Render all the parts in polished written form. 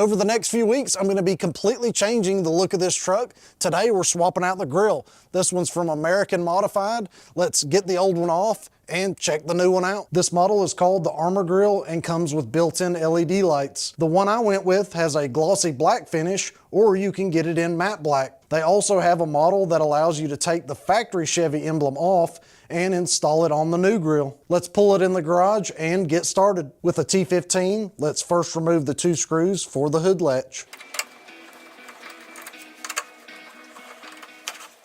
Over the next few weeks, I'm going to be completely changing the look of this truck. Today, we're swapping out the grille. This one's from American Modified. Let's get the old one off and check the new one out. This model is called the Armor Grille and comes with built-in LED lights. The one I went with has a glossy black finish, or you can get it in matte black. They also have a model that allows you to take the factory Chevy emblem off and install it on the new grille. Let's pull it in the garage and get started. With a T15, let's first remove the 2 screws for the hood latch.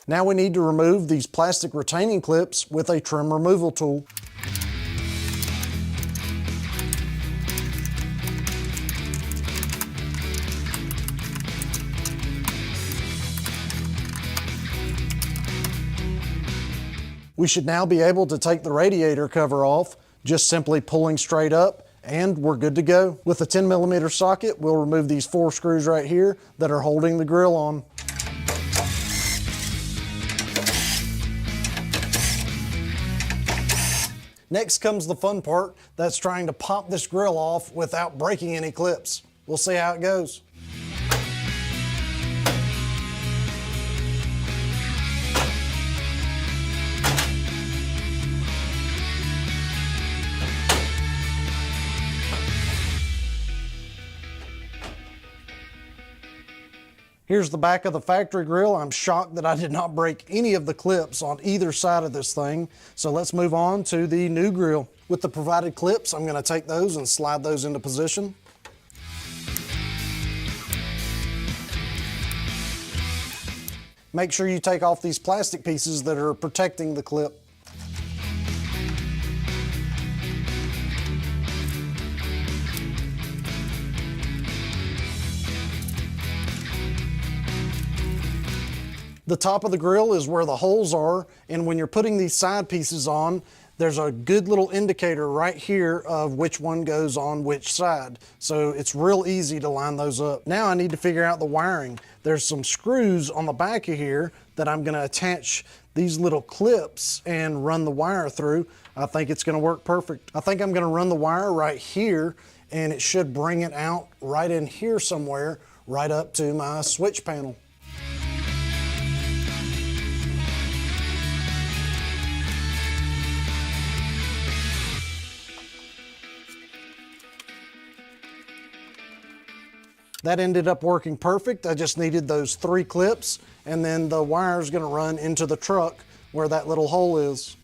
Now we need to remove these plastic retaining clips with a trim removal tool. We should now be able to take the radiator cover off, just simply pulling straight up, and we're good to go. With a 10mm socket, we'll remove these 4 screws right here that are holding the grille on. Next comes the fun part, that's trying to pop this grille off without breaking any clips. We'll see how it goes. Here's the back of the factory grille. I'm shocked that I did not break any of the clips on either side of this thing. So let's move on to the new grille. With the provided clips, I'm going to take those and slide those into position. Make sure you take off these plastic pieces that are protecting the clip. The top of the grille is where the holes are, and when you're putting these side pieces on, there's a good little indicator right here of which one goes on which side. So it's real easy to line those up. Now I need to figure out the wiring. There's some screws on the back of here that I'm gonna attach these little clips and run the wire through. I think it's gonna work perfect. I think I'm gonna run the wire right here, and it should bring it out right in here somewhere, right up to my switch panel. That ended up working perfect. I just needed those 3 clips, and then the wire is going to run into the truck where that little hole is.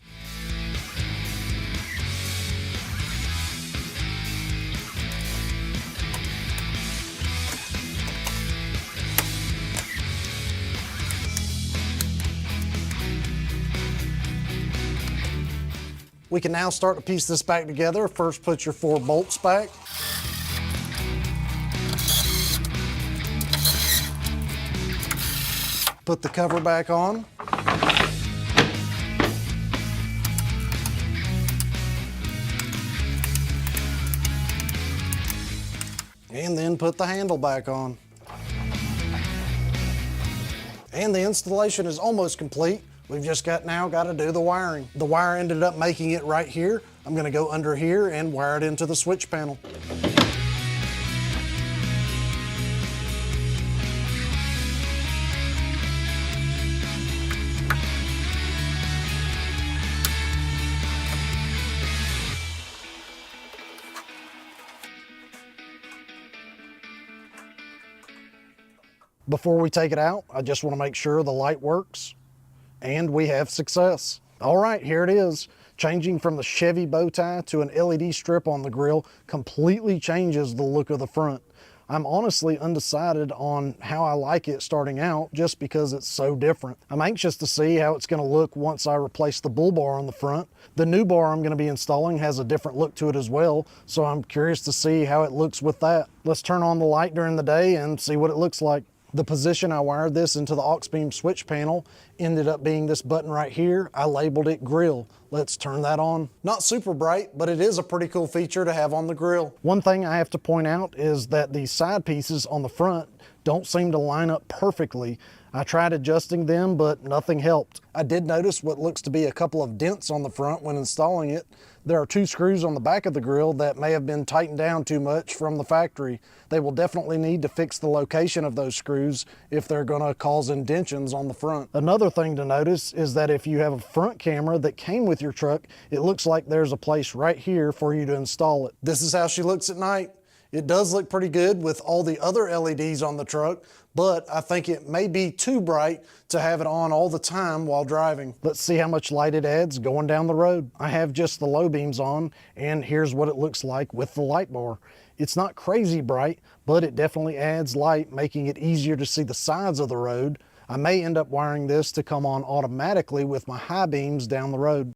We can now start to piece this back together. First, put your 4 bolts back. Put the cover back on. And then put the handle back on. And the installation is almost complete. We've just now got to do the wiring. The wire ended up making it right here. I'm going to go under here and wire it into the switch panel. Before we take it out, I just want to make sure the light works, and we have success. All right, here it is. Changing from the Chevy bow tie to an LED strip on the grille completely changes the look of the front. I'm honestly undecided on how I like it starting out just because it's so different. I'm anxious to see how it's going to look once I replace the bull bar on the front. The new bar I'm going to be installing has a different look to it as well, so I'm curious to see how it looks with that. Let's turn on the light during the day and see what it looks like. The position I wired this into the aux beam switch panel ended up being this button right here. I labeled it grill. Let's turn that on. Not super bright, but it is a pretty cool feature to have on the grill. One thing I have to point out is that these side pieces on the front don't seem to line up perfectly. I tried adjusting them, but nothing helped. I did notice what looks to be a couple of dents on the front when installing it. There are 2 screws on the back of the grill that may have been tightened down too much from the factory. They will definitely need to fix the location of those screws if they're going to cause indentions on the front. Another thing to notice is that if you have a front camera that came with your truck, it looks like there's a place right here for you to install it. This is how she looks at night. It does look pretty good with all the other LEDs on the truck, but I think it may be too bright to have it on all the time while driving. Let's see how much light it adds going down the road. I have just the low beams on, and here's what it looks like with the light bar. It's not crazy bright, but it definitely adds light, making it easier to see the sides of the road. I may end up wiring this to come on automatically with my high beams down the road.